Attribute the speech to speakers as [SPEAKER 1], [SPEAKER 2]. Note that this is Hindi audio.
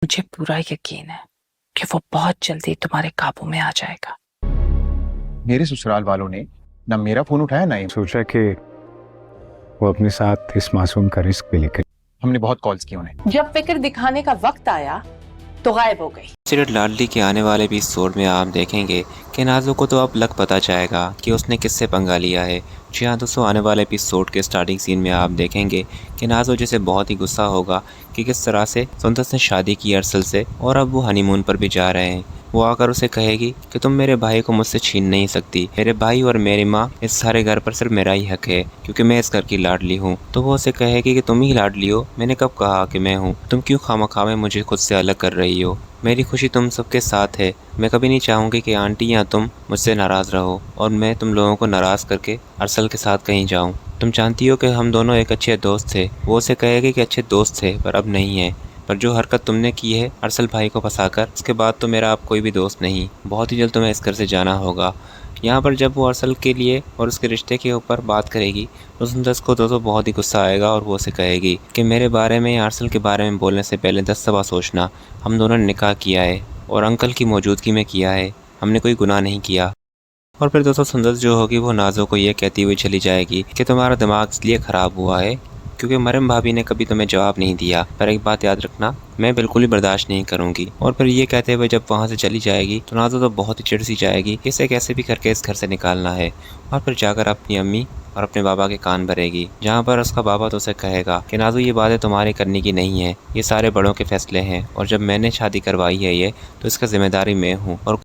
[SPEAKER 1] मुझे पूरा यकीन है कि वो बहुत जल्दी तुम्हारे काबू में आ जाएगा।
[SPEAKER 2] मेरे ससुराल वालों ने ना मेरा फोन उठाया ना ही
[SPEAKER 3] सोचा कि वो अपने साथ इस मासूम का रिस्क भी लेकर।
[SPEAKER 2] हमने बहुत कॉल्स की उन्हें।
[SPEAKER 4] जब फिक्र दिखाने का वक्त आया तो गायब हो गई।
[SPEAKER 5] सिर्फ लाडली के आने वाले एपिसोड में आप देखेंगे कि नाज़ो को तो अब लग पता जाएगा कि उसने किससे पंगा लिया है। जी हाँ दोस्तों, आने वाले एपिसोड के स्टार्टिंग सीन में आप देखेंगे कि नाज़ो जैसे बहुत ही गुस्सा होगा कि किस तरह से सुंदर ने शादी की अरसल से और अब वो हनीमून पर भी जा रहे हैं। वो आकर उसे कहेगी कि तुम मेरे भाई को मुझसे छीन नहीं सकती, मेरे भाई और मेरी माँ इस सारे घर पर सिर्फ मेरा ही हक है क्योंकि मैं इस घर की लाडली हूँ। तो वो उसे कहेगी कि तुम ही लाडली हो, मैंने कब कहा कि मैं हूँ, तुम क्यों खामखा में मुझे खुद से अलग कर रही हो, मेरी खुशी तुम सबके साथ है, मैं कभी नहीं चाहूँगी कि आंटी या तुम मुझसे नाराज़ रहो और मैं तुम लोगों को नाराज़ करके अरसल के साथ कहीं जाऊँ। तुम जानती हो कि हम दोनों एक अच्छे दोस्त थे। वो उसे कहेगी कि अच्छे दोस्त थे पर अब नहीं है, पर जो हरकत तुमने की है अरसल भाई को फंसाकर, उसके बाद तो मेरा अब कोई भी दोस्त नहीं, बहुत ही जल्द तुम्हें इस घर से जाना होगा। यहाँ पर जब वो अरसल के लिए और उसके रिश्ते के ऊपर बात करेगी तो सुंदर को दोस्तों बहुत ही गुस्सा आएगा और वो उसे कहेगी कि मेरे बारे में या अरसल के बारे में बोलने से पहले 10 दफ़ा सोचना, हम दोनों ने निकाह किया है और अंकल की मौजूदगी में किया है, हमने कोई गुनाह नहीं किया। और फिर दोस्तों सुंदर जो होगी वो नाज़ो को ये कहती हुई चली जाएगी कि तुम्हारा दिमाग इसलिए ख़राब हुआ है क्योंकि मरियम भाभी ने कभी तुम्हें जवाब नहीं दिया, पर एक बात याद रखना, मैं बिल्कुल ही बर्दाश्त नहीं करूंगी। और फिर ये कहते हुए जब वहाँ से चली जाएगी तो नाज़ो तो बहुत ही चिढ़ सी जाएगी कि इसे कैसे भी करके इस घर से निकालना है। और फिर जाकर अपनी अम्मी और अपने बाबा के कान भरेगी, जहाँ पर उसका बाबा तो उसे कहेगा कि नाज़ो ये बातें तुम्हारी करने की नहीं है, ये सारे बड़ों के फैसले हैं और जब मैंने शादी करवाई है ये तो इसका जिम्मेदारी मैं हूँ और